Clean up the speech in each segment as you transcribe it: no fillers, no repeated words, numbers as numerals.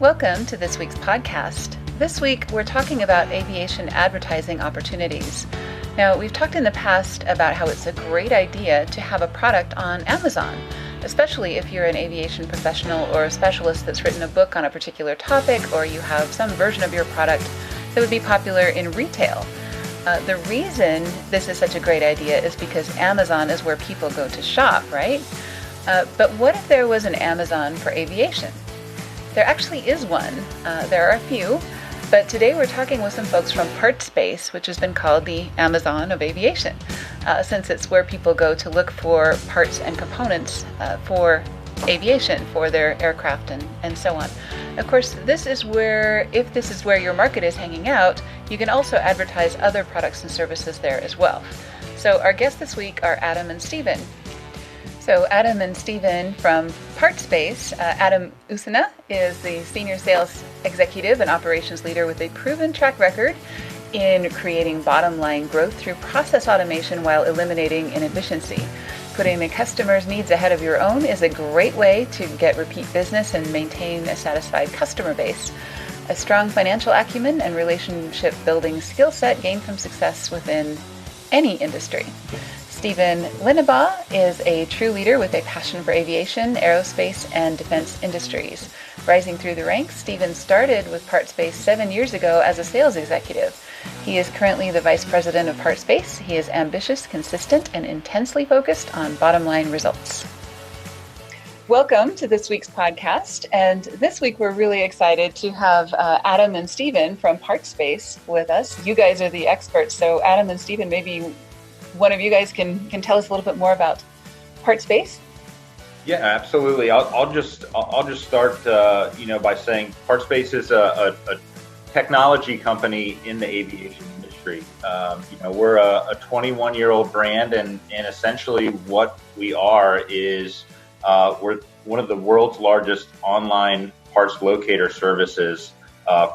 Welcome to this week's podcast. This week, we're talking about aviation advertising opportunities. Now, we've talked in the past about how it's a great idea to have a product on Amazon, especially if you're an aviation professional or a specialist that's written a book on a particular topic, or you have some version of your product that would be popular in retail. The reason this is such a great idea is because Amazon is where people go to shop, right? But what if there was an Amazon for aviation? There actually is one. There are a few, but today we're talking with some folks from PartsBase, which has been called the Amazon of aviation, since it's where people go to look for parts and components for aviation, for their aircraft and so on. Of course, if this is where your market is hanging out, you can also advertise other products and services there as well. So our guests this week are Adam and Stephen. So Adam and Stephen from PartsBase. Adam Usina is the Senior Sales Executive and Operations Leader with a proven track record in creating bottom-line growth through process automation while eliminating inefficiency. Putting the customer's needs ahead of your own is a great way to get repeat business and maintain a satisfied customer base. A strong financial acumen and relationship-building skill set gained from success within any industry. Stephen Linebaugh is a true leader with a passion for aviation, aerospace, and defense industries. Rising through the ranks, Stephen started with PartsBase 7 years ago as a sales executive. He is currently the Vice President of PartsBase. He is ambitious, consistent, and intensely focused on bottom-line results. Welcome to this week's podcast. And this week, we're really excited to have Adam and Stephen from PartsBase with us. You guys are the experts. So Adam and Stephen, maybe one of you guys can tell us a little bit more about PartsBase. Yeah, absolutely. I'll just start by saying PartsBase is a technology company in the aviation industry. We're a 21-year-old brand, and essentially what we are is we're one of the world's largest online parts locator services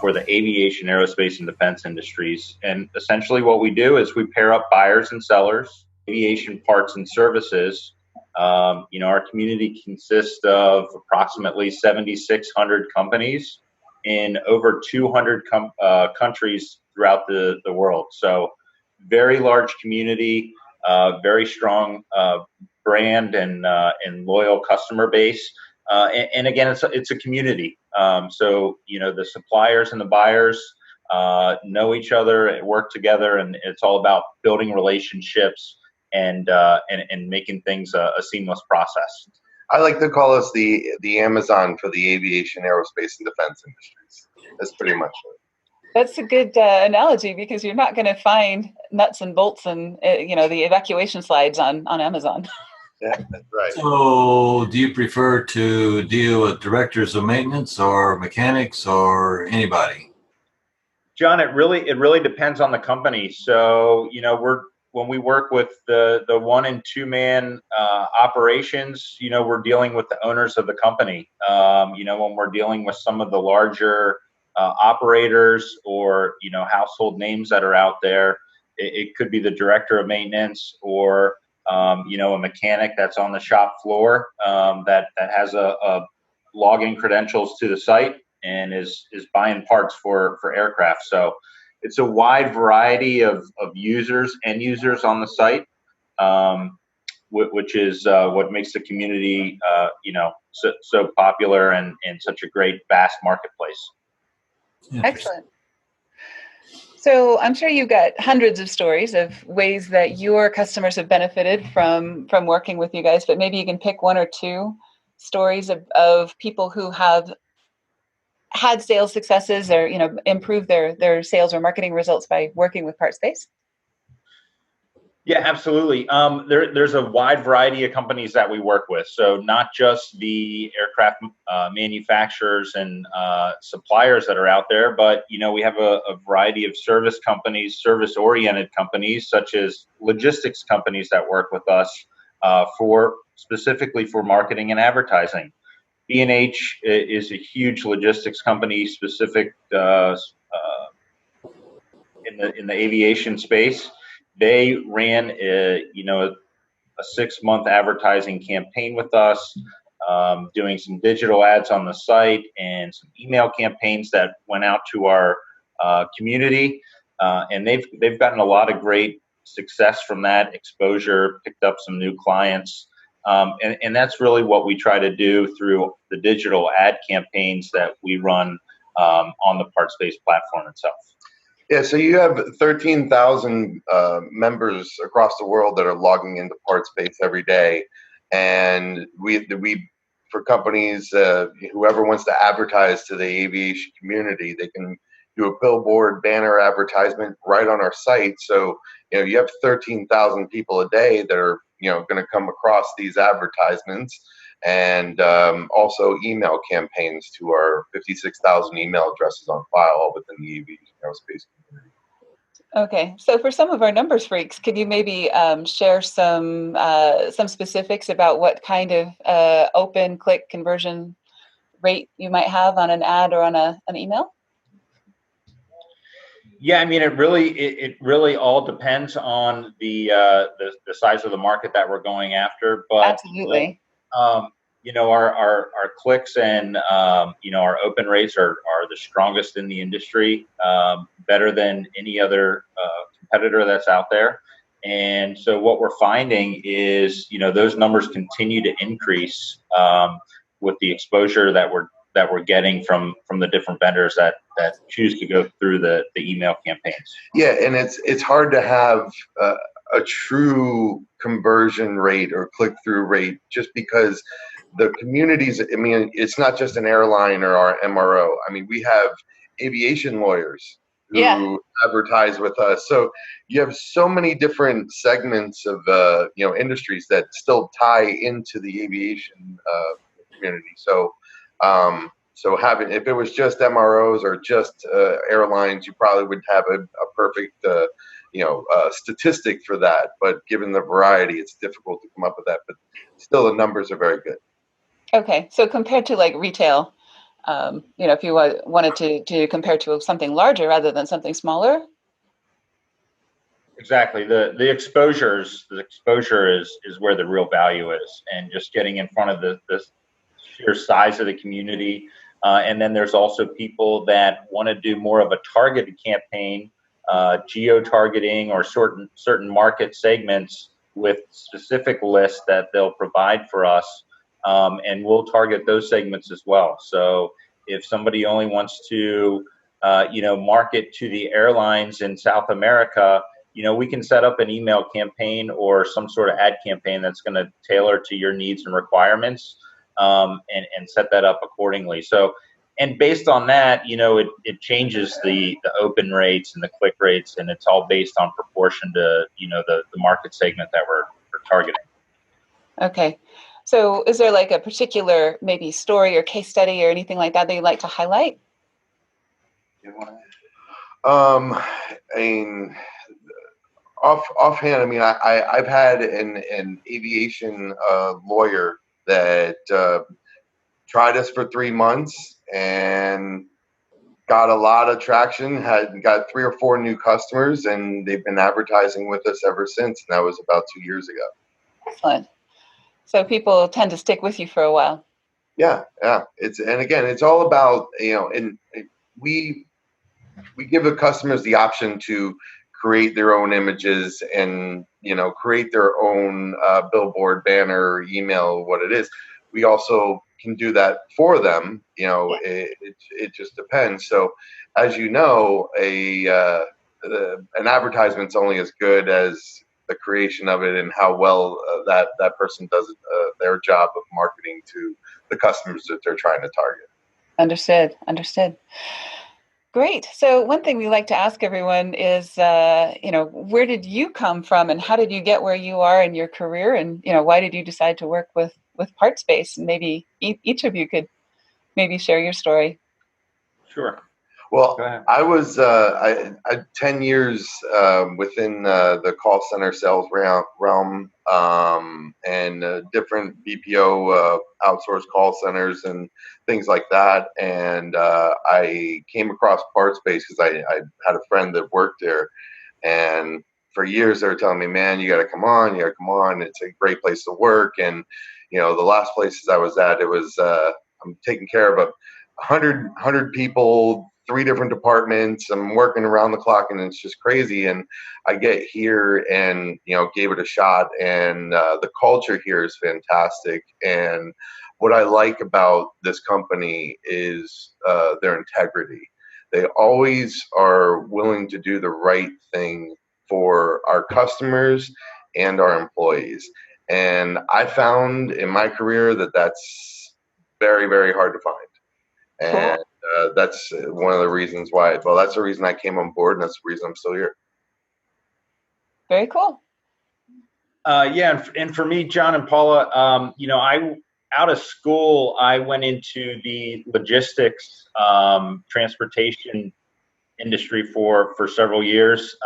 for the aviation, aerospace, and defense industries. And essentially what we do is we pair up buyers and sellers, aviation parts and services. Our community consists of approximately 7,600 companies in over 200 countries throughout the world. So very large community, very strong brand and loyal customer base. And again, it's a community. So the suppliers and the buyers know each other, work together, and it's all about building relationships and making things a seamless process. I like to call us the Amazon for the aviation, aerospace, and defense industries. That's pretty much it. That's a good analogy, because you're not going to find nuts and bolts and the evacuation slides on Amazon. Yeah, that's right. So do you prefer to deal with directors of maintenance or mechanics or anybody? John, it really depends on the company. So, when we work with the 1 and 2 man operations, we're dealing with the owners of the company. When we're dealing with some of the larger operators or, household names that are out there, it could be the director of maintenance or a mechanic that's on the shop floor that has a login credentials to the site and is buying parts for aircraft. So it's a wide variety of users and users on the site, which is what makes the community so popular and such a great vast marketplace. Excellent. So I'm sure you've got hundreds of stories of ways that your customers have benefited from working with you guys, but maybe you can pick 1 or 2 stories of people who have had sales successes or, improved their sales or marketing results by working with PartsBase. Yeah, absolutely. There's a wide variety of companies that we work with. So not just the aircraft manufacturers and suppliers that are out there, but, we have a variety of service companies, service-oriented companies, such as logistics companies that work with us specifically for marketing and advertising. B&H is a huge logistics company specific in the aviation space. They ran a 6-month advertising campaign with us. doing some digital ads on the site and some email campaigns that went out to our community, and they've gotten a lot of great success from that exposure, picked up some new clients, and that's really what we try to do through the digital ad campaigns that we run on the PartsBase platform itself. Yeah, so you have 13,000 members across the world that are logging into PartsBase every day, and we for companies, whoever wants to advertise to the aviation community, they can do a billboard banner advertisement right on our site. So you have 13,000 people a day that are going to come across these advertisements, and also email campaigns to our 56,000 email addresses on file, all within the aviation aerospace community. Okay, so for some of our numbers freaks, could you maybe share some specifics about what kind of open click conversion rate you might have on an ad or on an email? Yeah, I mean, it really all depends on the size of the market that we're going after. But Absolutely. Our clicks and our open rates are the strongest in the industry, better than any other competitor that's out there. And so what we're finding is those numbers continue to increase with the exposure that we're getting from the different vendors that choose to go through the email campaigns. Yeah, and it's hard to have a true conversion rate or click-through rate just because the communities, I mean, it's not just an airline or our MRO. I mean, we have aviation lawyers who advertise with us. So you have so many different segments of industries that still tie into the aviation community. So if it was just MROs or just airlines, you probably would have a perfect statistic for that. But given the variety, it's difficult to come up with that. But still, the numbers are very good. Okay, so compared to like retail, if you wanted to compare to something larger rather than something smaller. Exactly. The exposure is where the real value is, and just getting in front of the sheer size of the community. And then there's also people that want to do more of a targeted campaign, geo-targeting or certain market segments with specific lists that they'll provide for us, and we'll target those segments as well. So if somebody only wants to, market to the airlines in South America, we can set up an email campaign or some sort of ad campaign that's going to tailor to your needs and requirements. And set that up accordingly. So, and based on that, it changes the open rates and the click rates, and it's all based on proportion to the market segment that we're targeting. Okay, so is there like a particular maybe story or case study or anything like that you'd like to highlight? I mean, offhand, I mean, I've had an aviation lawyer that tried us for 3 months and got a lot of traction, got 3 or 4 new customers, and they've been advertising with us ever since. And that was about 2 years ago. Excellent. So people tend to stick with you for a while. Yeah. It's all about, and we give the customers the option to create their own images and create their own billboard, banner, email, what it is. We also can do that for them. It just depends. So as you know, an advertisement's only as good as the creation of it and how well that person does their job of marketing to the customers that they're trying to target. Understood. Great. So one thing we like to ask everyone is, where did you come from and how did you get where you are in your career? And, why did you decide to work with PartsBase? And maybe each of you could maybe share your story. Sure. Well, I was I 10 years within the call center sales realm and different BPO outsourced call centers and things like that. And I came across PartsBase because I had a friend that worked there. And for years they were telling me, man, you got to come on. It's a great place to work. And The last places I was at, it was I'm taking care of 100 people, 3 different departments. I'm working around the clock, and it's just crazy. And I get here and gave it a shot, and the culture here is fantastic. And what I like about this company is their integrity. They always are willing to do the right thing for our customers and our employees. And I found in my career that that's very, very hard to find. And that's one of the reasons why. Well, that's the reason I came on board, and that's the reason I'm still here. Very cool. Yeah, and for me, John and Paula, I out of school, I went into the logistics, transportation industry for several years,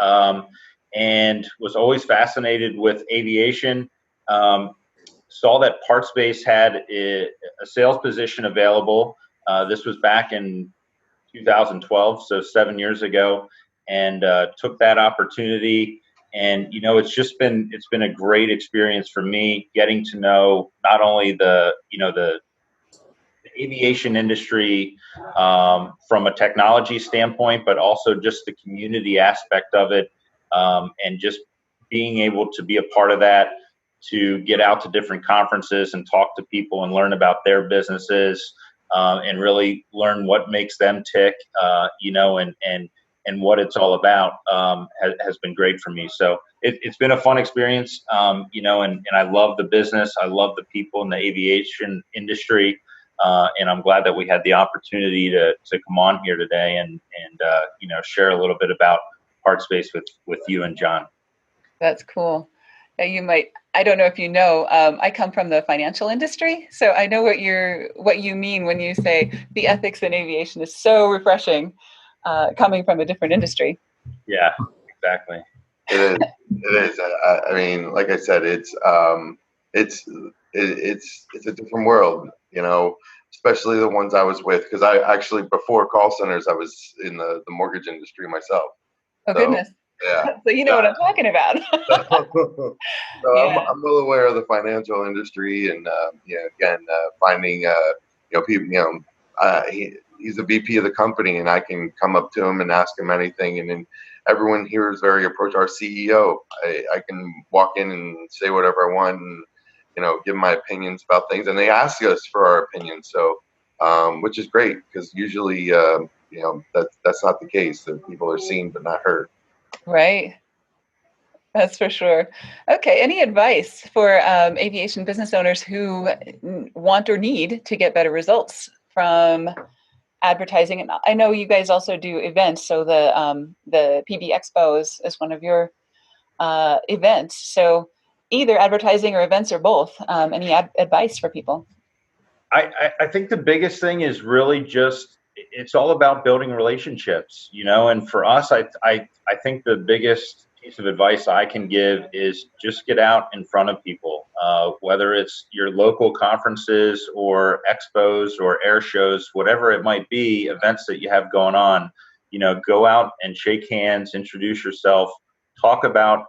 and was always fascinated with aviation. Saw that PartsBase had a sales position available. This was back in 2012, so 7 years ago, and took that opportunity. And it's been a great experience for me, getting to know not only the aviation industry from a technology standpoint, but also just the community aspect of it, and just being able to be a part of that, to get out to different conferences and talk to people and learn about their businesses, and really learn what makes them tick, and what it's all about, has been great for me. So it's been a fun experience, and I love the business. I love the people in the aviation industry, and I'm glad that we had the opportunity to come on here today and share a little bit about PartsBase with you and John. That's cool. You might, I don't know if you know, I come from the financial industry, so I know what you mean when you say the ethics in aviation is so refreshing, coming from a different industry. Yeah, exactly. It is. I mean, like I said, it's a different world, especially the ones I was with, because I actually, before call centers, I was in the mortgage industry myself. Oh, goodness. Yeah. So you know what I'm talking about. So Yeah. I'm well aware of the financial industry, and finding people. He's the VP of the company, and I can come up to him and ask him anything, and then everyone here is very approachable. Our CEO, I can walk in and say whatever I want, and give my opinions about things, and they ask us for our opinions. So, which is great, because usually, that's not the case. That people are seen but not heard. Right. That's for sure. Okay. Any advice for aviation business owners who want or need to get better results from advertising? And I know you guys also do events, so the PB Expo is one of your events. So either advertising or events or both. Any advice for people? I think the biggest thing is really just, it's all about building relationships, and for us, I think the biggest piece of advice I can give is just get out in front of people, whether it's your local conferences or expos or air shows, whatever it might be, events that you have going on, go out and shake hands, introduce yourself, talk about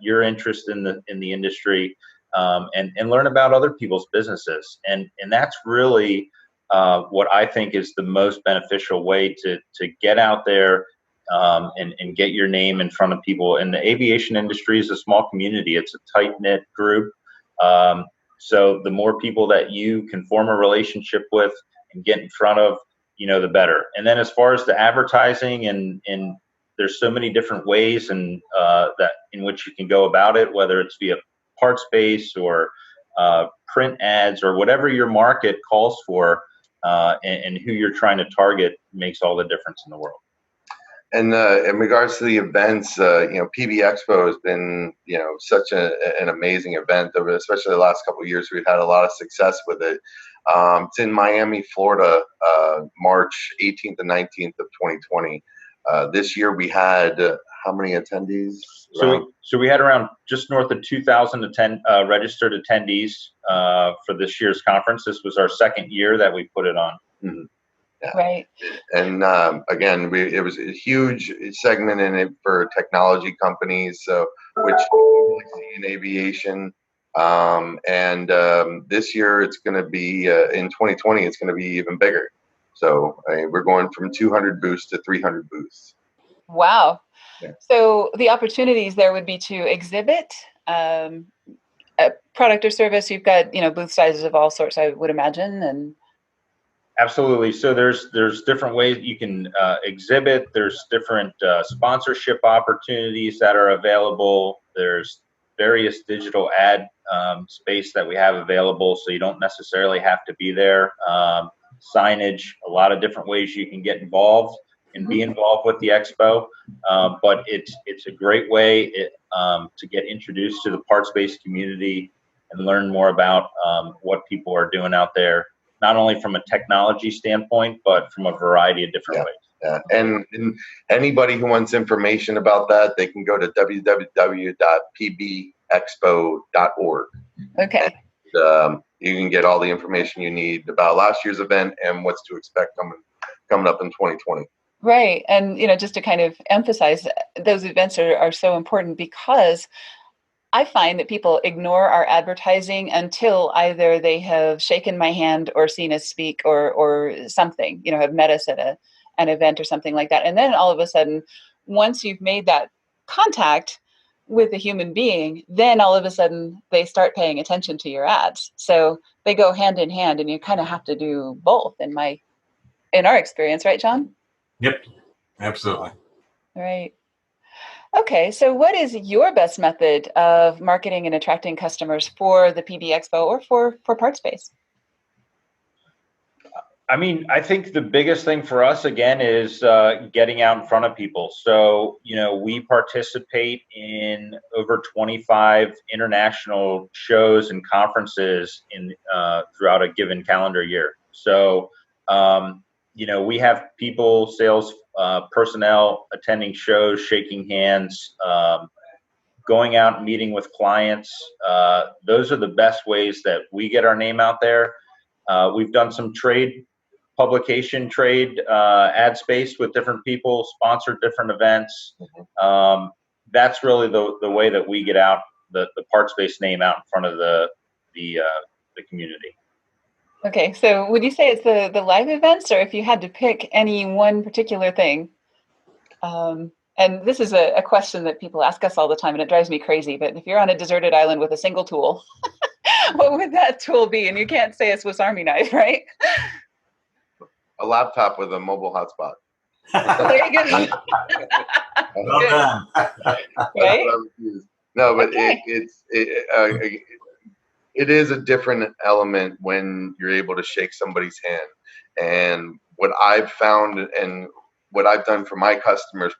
your interest in the industry, and learn about other people's businesses. And that's really what I think is the most beneficial way to get out there, and get your name in front of people. And the aviation industry is a small community. It's a tight-knit group. So the more people that you can form a relationship with and get in front of, the better. And then as far as the advertising, and there's so many different ways and that in which you can go about it, whether it's via PartsBase or print ads or whatever your market calls for, and who you're trying to target makes all the difference in the world. And in regards to the events, PB Expo has been, such an amazing event. Especially the last couple of years, we've had a lot of success with it. It's in Miami, Florida, March 18th and 19th of 2020. This year we had how many attendees? So we had around just north of 2,000 registered attendees for this year's conference. This was our second year that we put it on. Mm-hmm. Yeah. Right. And again, it was a huge segment in it for technology companies, which you really see in aviation. This year it's going to be in 2020. It's going to be even bigger. So we're going from 200 booths to 300 booths. Wow. Yeah. So the opportunities there would be to exhibit a product or service. You've got, booth sizes of all sorts, I would imagine. And absolutely. So there's different ways you can exhibit. There's different sponsorship opportunities that are available. There's various digital ad space that we have available, so you don't necessarily have to be there. Signage, a lot of different ways you can get involved and be involved with the expo. But it's a great way to get introduced to the PartsBase community and learn more about what people are doing out there, not only from a technology standpoint, but from a variety of different ways. Yeah. And anybody who wants information about that, they can go to www.pbexpo.org. Okay. And, you can get all the information you need about last year's event and what's to expect coming up in 2020. Right. And, just to kind of emphasize, those events are so important because I find that people ignore our advertising until either they have shaken my hand or seen us speak or something, have met us at an event or something like that. And then all of a sudden, once you've made that contact with a human being, then all of a sudden they start paying attention to your ads. So they go hand in hand, and you kind of have to do both in our experience, right, John? Yep, absolutely. Right. Okay, so what is your best method of marketing and attracting customers for the PB Expo or for PartsBase? I mean, I think the biggest thing for us, again, is getting out in front of people. So, we participate in over 25 international shows and conferences throughout a given calendar year. So, we have people, sales personnel attending shows, shaking hands, going out and meeting with clients. Those are the best ways that we get our name out there. We've done some publication trade ad space with different people, sponsored different events. That's really the way that we get out the PartsBase name out in front of the community. Okay, so would you say it's the live events, or if you had to pick any one particular thing? And this is a question that people ask us all the time, and it drives me crazy. But if you're on a deserted island with a single tool, what would that tool be? And you can't say a Swiss Army knife, right? A laptop with a mobile hotspot. There you go. Well done. Right? No, but okay. it is a different element when you're able to shake somebody's hand. And what I've found and what I've done for my customers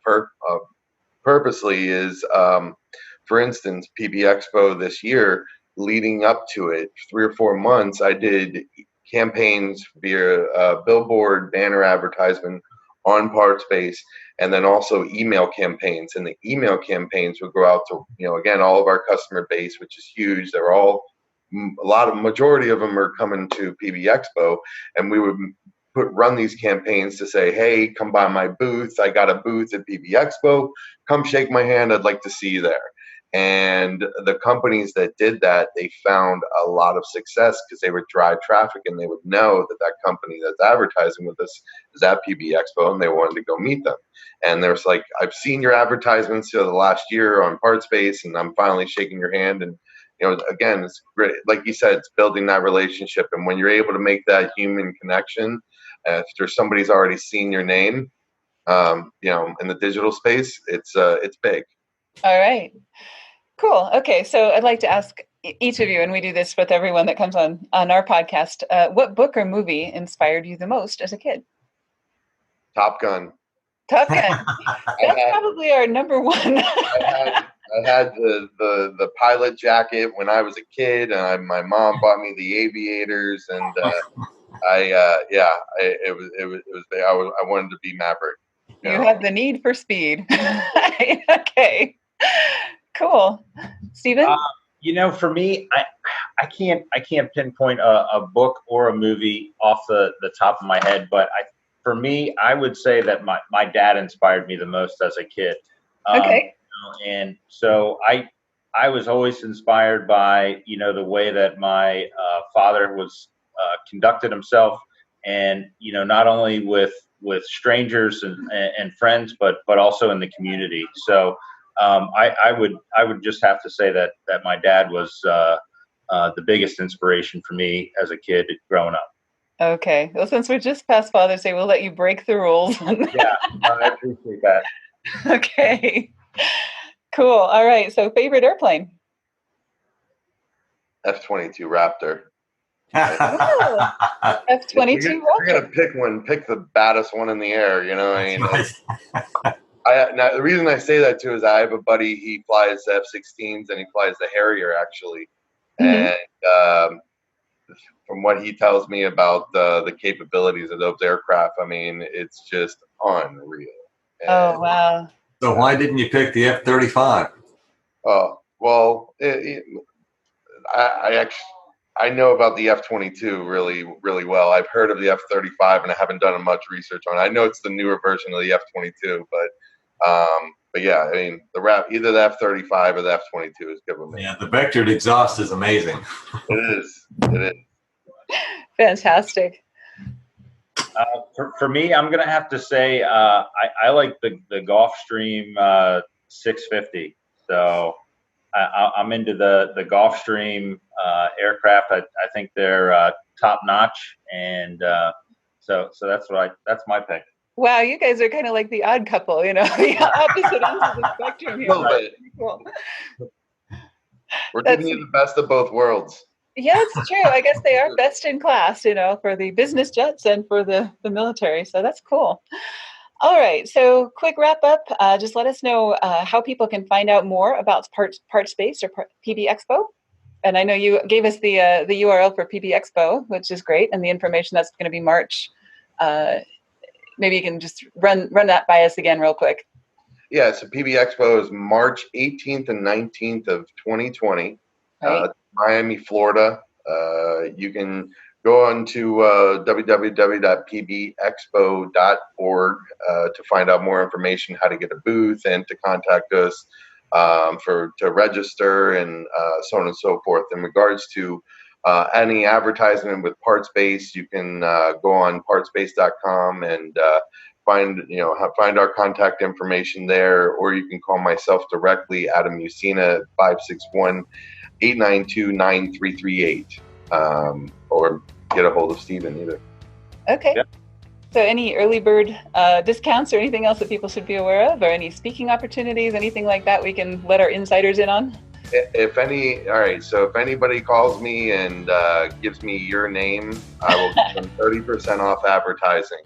purposely is, for instance, PB Expo this year, leading up to it, 3 or 4 months, I did campaigns via billboard, banner advertisement on PartsBase, and then also email campaigns. And the email campaigns would go out to, again, all of our customer base, which is huge. They're all, majority of them are coming to PB Expo, and we would run these campaigns to say, hey, come by my booth. I got a booth at PB Expo. Come shake my hand. I'd like to see you there. And the companies that did that, they found a lot of success because they would drive traffic, and they would know that company that's advertising with us is at PB Expo, and they wanted to go meet them. And there's like, I've seen your advertisements the last year on PartsBase, and I'm finally shaking your hand. And again, it's great. Like you said, it's building that relationship. And when you're able to make that human connection, after somebody's already seen your name, in the digital space, it's big. All right. Cool. Okay, so I'd like to ask each of you, and we do this with everyone that comes on our podcast, what book or movie inspired you the most as a kid? Top Gun. Top Gun. That's probably our number one. I had the pilot jacket when I was a kid, and my mom bought me the aviators, and I wanted to be Maverick. You have the need for speed. Okay. Cool. Steven? For me, I can't pinpoint a book or a movie off the top of my head, but for me, I would say that my dad inspired me the most as a kid. Okay. And so I was always inspired by, the way that my father was conducted himself, and not only with strangers and friends, but also in the community. So I would just have to say that my dad was the biggest inspiration for me as a kid growing up. Okay. Well, since we're just past Father's Day, we'll let you break the rules. Yeah, I appreciate that. Okay. Cool. All right. So, favorite airplane? F-22 Raptor. Oh, F-22 You're gonna Raptor. pick one, pick the baddest one in the air. Now the reason I say that too is I have a buddy. He flies F-16s and he flies the Harrier actually, Mhm. and from what he tells me about the capabilities of those aircraft, I mean, it's just unreal. Oh, And, wow. So why didn't you pick the F-35? well, I actually I know about the F-22 really, really well. I've heard of the F-35 and I haven't done much research on it. I know it's the newer version of the F-22, but yeah, I mean, either the F-35 or the F-22 is good with me. Yeah, the vectored exhaust is amazing. It is. It is. Fantastic. For me, I'm gonna have to say I like the Gulfstream 650. So I'm into the Gulfstream aircraft. I think they're top notch, and so that's my pick. Wow, you guys are kind of like the odd couple, the opposite ends of the spectrum here. Little That's bit. pretty cool. We're giving you the best of both worlds. Yeah, it's true. I guess they are best in class, for the business jets and for the military. So that's cool. All right. So quick wrap up. Just let us know how people can find out more about PartsBase or PB Expo. And I know you gave us the URL for PB Expo, which is great, and the information that's going to be March. Maybe you can just run that by us again real quick. Yeah, so PB Expo is March 18th and 19th of 2020, Right. Miami, Florida. You can go on to www.pbexpo.org to find out more information, how to get a booth, and to contact us to register, and so on and so forth. In regards to any advertisement with PartsBase, you can go on partsbase.com and find our contact information there, or you can call myself directly, Adam Usina, 561-892-9338, or get a hold of Steven either. Okay. Yep. So any early bird discounts or anything else that people should be aware of, or any speaking opportunities, anything like that we can let our insiders in on? All right, so if anybody calls me and gives me your name, I will give them 30% off advertising.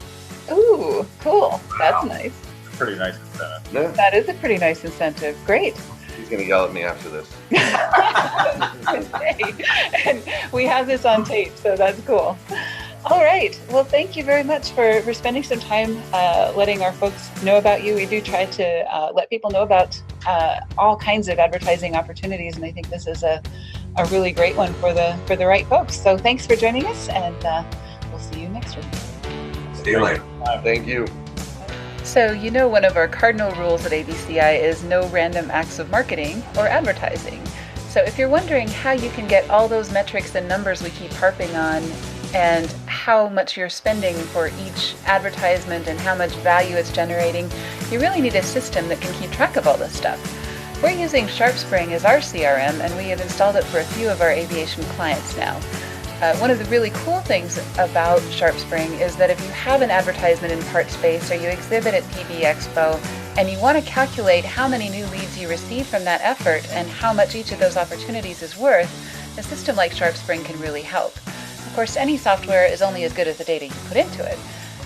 Ooh, cool. That's nice. Pretty nice incentive. Yeah, That is a pretty nice incentive. Great. he's going to yell at me after this. Okay. And we have this on tape, so that's cool. All right. Well, thank you very much for spending some time letting our folks know about you. We do try to let people know about all kinds of advertising opportunities, and I think this is a really great one for the right folks. So thanks for joining us, and we'll see you next week. See you later. Thank you. So, one of our cardinal rules at ABCI is no random acts of marketing or advertising. So if you're wondering how you can get all those metrics and numbers we keep harping on, and how much you're spending for each advertisement and how much value it's generating, you really need a system that can keep track of all this stuff. We're using SharpSpring as our CRM, and we have installed it for a few of our aviation clients now. One of the really cool things about SharpSpring is that if you have an advertisement in PartsBase or you exhibit at PB Expo and you want to calculate how many new leads you receive from that effort and how much each of those opportunities is worth, a system like SharpSpring can really help. Of course, any software is only as good as the data you put into it.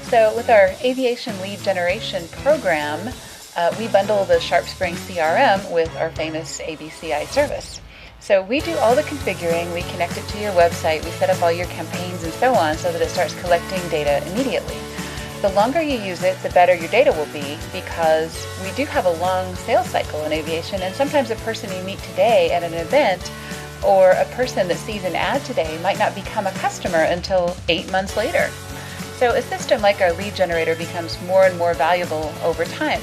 So with our aviation lead generation program, we bundle the SharpSpring CRM with our famous ABCI service. So we do all the configuring, we connect it to your website, we set up all your campaigns and so on so that it starts collecting data immediately. The longer you use it, the better your data will be, because we do have a long sales cycle in aviation, and sometimes a person you meet today at an event or a person that sees an ad today might not become a customer until 8 months later. So a system like our lead generator becomes more and more valuable over time.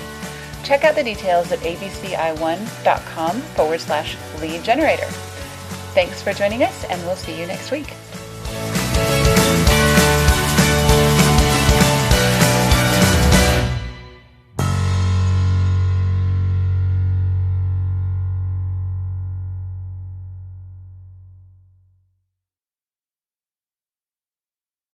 check out the details at abci1.com/lead generator. Thanks for joining us, and we'll see you next week.